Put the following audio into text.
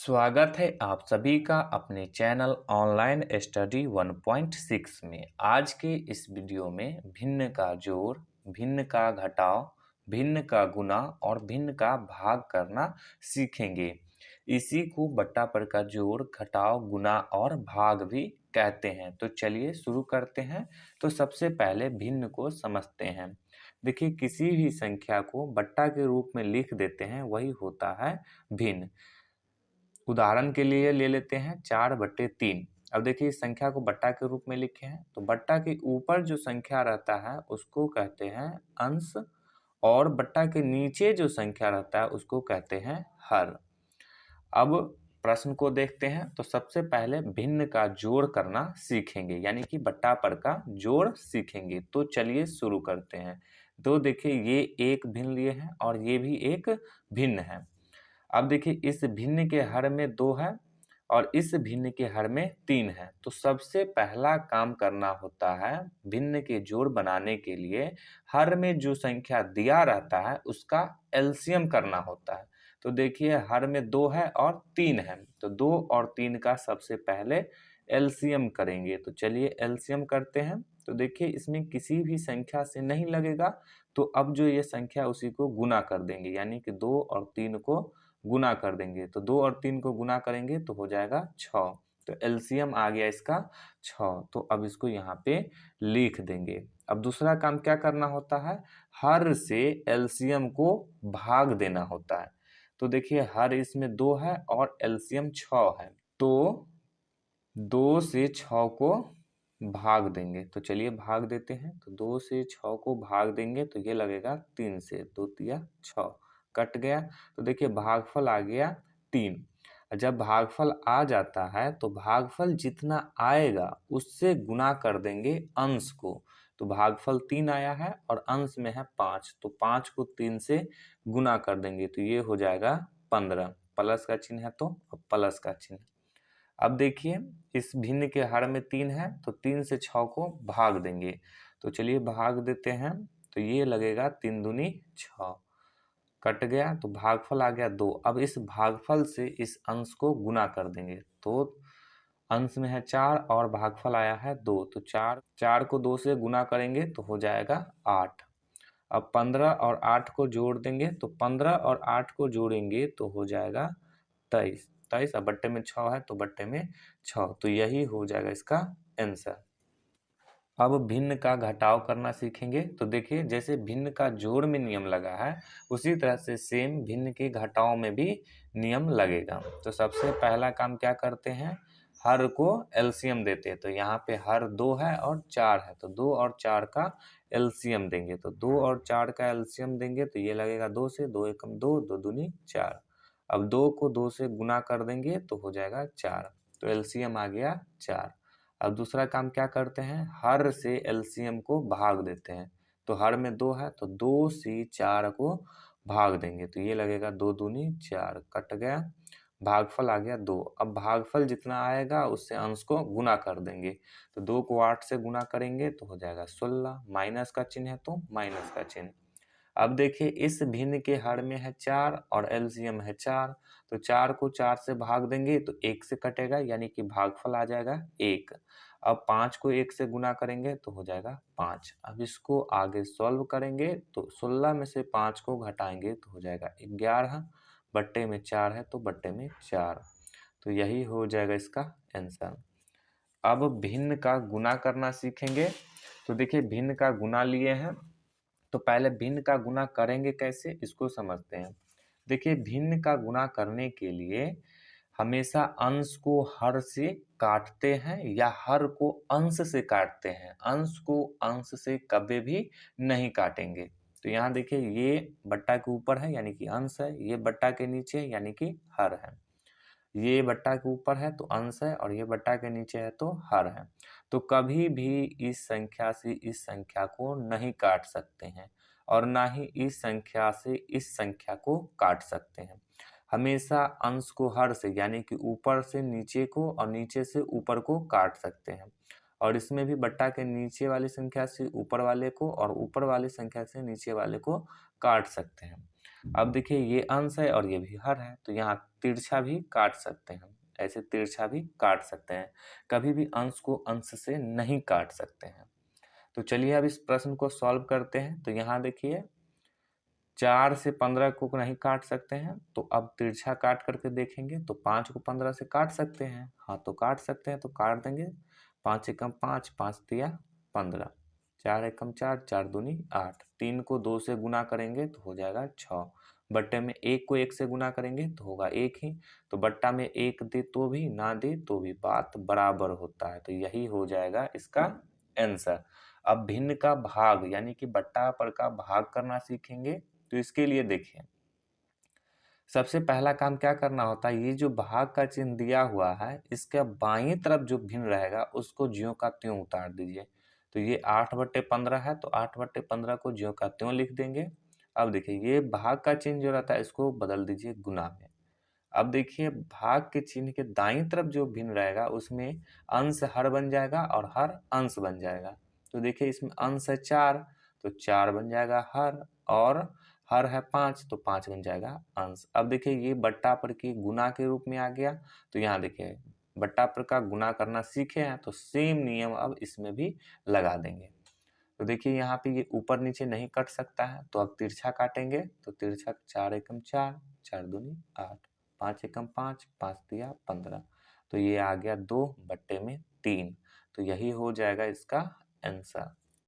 स्वागत है आप सभी का अपने चैनल ऑनलाइन स्टडी 1.6 में। आज के इस वीडियो में भिन्न का जोड़, भिन्न का घटाव, भिन्न का गुणा और भिन्न का भाग करना सीखेंगे। इसी को बट्टा पर का जोड़, घटाव, गुणा और भाग भी कहते हैं। तो चलिए शुरू करते हैं। तो सबसे पहले भिन्न को समझते हैं। देखिए, किसी भी संख्या को बट्टा के रूप में लिख देते हैं, वही होता है भिन्न। उदाहरण के लिए ले लेते हैं 4/3। अब देखिए, इस संख्या को बट्टा के रूप में लिखे हैं, तो बट्टा के ऊपर जो संख्या रहता है उसको कहते हैं अंश, और बट्टा के नीचे जो संख्या रहता है उसको कहते हैं हर। अब प्रश्न को देखते हैं। तो सबसे पहले भिन्न का जोड़ करना सीखेंगे, यानी कि बट्टा पर का जोड़ सीखेंगे। तो चलिए शुरू करते हैं। तो देखिए, ये एक भिन्न लिए हैं और ये भी एक भिन्न है। अब देखिए, इस भिन्न के हर में 2 है और इस भिन्न के हर में 3 है। तो सबसे पहला काम करना होता है, भिन्न के जोड़ बनाने के लिए हर में जो संख्या दिया रहता है उसका एलसीएम करना होता है। तो देखिए, हर में 2 है और 3 है, तो 2 और 3 का सबसे पहले एलसीएम करेंगे। तो चलिए एलसीएम करते हैं। तो देखिए, इसमें किसी भी संख्या से नहीं लगेगा, तो अब जो ये संख्या उसी को गुना कर देंगे, यानी कि 2 और 3 को गुना कर देंगे। तो 2 और 3 को गुना करेंगे तो हो जाएगा 6। तो एलसीएम आ गया इसका 6। तो अब इसको यहाँ पे लिख देंगे। अब दूसरा काम क्या करना होता है, हर से एलसीएम को भाग देना होता है। तो देखिए, हर इसमें 2 है और एलसीएम 6 है, तो 2 से 6 को भाग देंगे। तो चलिए भाग देते हैं। तो 2 से 6 को भाग देंगे तो ये लगेगा 3 से, 2 तिया 6, कट गया। तो देखिए, भागफल आ गया 3। जब भागफल आ जाता है तो भागफल जितना आएगा उससे गुना कर देंगे अंश को। तो भागफल 3 आया है और अंश में है 5, तो 5 को 3 से गुना कर देंगे तो ये हो जाएगा 15। प्लस का चिन्ह है तो प्लस का चिन्ह। अब देखिए, इस भिन्न के हर में 3 है, तो 3 से 6 को भाग देंगे। तो चलिए भाग देते हैं। तो ये लगेगा 3 दूनी 6, कट गया। तो भागफल आ गया 2। अब इस भागफल से इस अंश को गुना कर देंगे। तो अंश में है 4 और भागफल आया है 2, तो 4 को 2 से गुना करेंगे तो हो जाएगा 8। अब 15 और 8 को जोड़ देंगे, तो 15 और 8 को जोड़ेंगे तो हो जाएगा 23। 23 अब बट्टे में 6 है तो बट्टे में 6, तो यही हो जाएगा इसका आंसर। अब भिन्न का घटाव करना सीखेंगे। तो देखिए, जैसे भिन्न का जोड़ में नियम लगा है, उसी तरह से सेम भिन्न के घटाव में भी नियम लगेगा। तो सबसे पहला काम क्या करते हैं, हर को एलसीएम देते हैं। तो यहाँ पे हर 2 है और 4 है, तो 2 और 4 का एलसीएम देंगे। तो 2 और 4 का एलसीएम देंगे तो ये लगेगा 2 से, 2 एकम 2, 2 दूनी 4। अब 2 को 2 से गुना कर देंगे तो हो जाएगा 4, तो एलसीएम आ गया 4। अब दूसरा काम क्या करते हैं, हर से एलसीएम को भाग देते हैं। तो हर में 2 है, तो 2 से 4 को भाग देंगे तो ये लगेगा 2 दूनी 4, कट गया। भागफल आ गया 2। अब भागफल जितना आएगा उससे अंश को गुना कर देंगे। तो 2 को 8 से गुना करेंगे तो हो जाएगा 16, माइनस का चिन्ह है तो माइनस का चिन्ह। अब देखिए, इस भिन्न के हर में है 4 और एलसीएम है 4, तो 4 को 4 से भाग देंगे तो 1 से कटेगा, यानी कि भागफल आ जाएगा 1। अब 5 को 1 से गुना करेंगे तो हो जाएगा 5। अब इसको आगे सॉल्व करेंगे तो 16 में से 5 को घटाएंगे तो हो जाएगा 11, बट्टे में 4 है तो बट्टे में 4, तो यही हो जाएगा इसका आंसर। अब भिन्न का गुना करना सीखेंगे। तो देखिए, भिन्न का गुना लिए हैं, तो पहले भिन्न का गुना करेंगे कैसे, इसको समझते हैं। देखिए, भिन्न का गुना करने के लिए हमेशा अंश को हर से काटते हैं या हर को अंश से काटते हैं। अंश को अंश से कभी भी नहीं काटेंगे। तो यहाँ देखिए, ये बट्टा के ऊपर है यानी कि अंश है, ये बट्टा के नीचे यानी कि हर है। ये बट्टा के ऊपर है तो अंश है और ये बट्टा के नीचे है तो हर है। तो कभी भी इस संख्या से इस संख्या को नहीं काट सकते हैं और ना ही इस संख्या से इस संख्या को काट सकते हैं। हमेशा अंश को हर से यानी कि ऊपर से नीचे को और नीचे से ऊपर को काट सकते हैं। और इसमें भी बट्टा के नीचे वाली संख्या से ऊपर वाले को और ऊपर वाली संख्या से नीचे वाले को काट सकते हैं। अब देखिए ये अंश है और ये भी हर है, तो यहाँ तिरछा भी काट सकते हैं हम, ऐसे तिरछा भी काट सकते हैं। कभी भी अंश को अंश से नहीं काट सकते हैं। तो चलिए अब इस प्रश्न को सॉल्व करते हैं। तो यहाँ देखिए 4 से 15 को नहीं काट सकते हैं, तो अब तिरछा काट करके देखेंगे तो 5 को 15 से काट सकते हैं। हाँ, तो काट सकते हैं, तो काट देंगे। 5 एकम 5, 5 तिया 15, 4 एकम 4, 4 दूनी 8, 3 को 2 से गुना करेंगे तो हो जाएगा 6, बट्टे में 1 को 1 से गुना करेंगे तो होगा 1 ही। तो बट्टा में 1 दे तो भी, ना दे तो भी बात बराबर होता है, तो यही हो जाएगा इसका आंसर। अब भिन्न का भाग यानी कि बट्टा पर का भाग करना सीखेंगे। तो इसके लिए देखिए, सबसे पहला काम क्या करना होता है, ये जो भाग का चिन्ह दिया हुआ है इसके बाईं तरफ जो भिन्न रहेगा उसको ज्यों का त्यों उतार दीजिए। तो ये 8/15 है, तो 8/15 को ज्यों का त्यों लिख देंगे। अब देखिए ये भाग का चिन्ह जो रहता है इसको बदल दीजिए गुना में। अब देखिए भाग के चिन्ह के दाईं तरफ जो भिन्न रहेगा उसमें अंश हर बन जाएगा और हर अंश बन जाएगा। तो देखिए इसमें अंश है 4, तो 4 बन जाएगा हर, और हर है 5, तो 5 बन जाएगा अंश। अब देखिए ये बट्टा पर की गुना के रूप में आ गया। तो यहाँ देखिए बट्टा पर का गुना करना सीखे हैं, तो सेम नियम अब इसमें भी लगा देंगे। तो देखिए यहाँ पे ये ऊपर नीचे नहीं कट सकता है, तो अब तिरछा काटेंगे। तो तिरछा 4 एकम 4, 4 दूनी 8, 5 एकम 5, 5 तिया 15, तो ये आ गया 2/3। तो यही हो जाएगा इसका आंसर।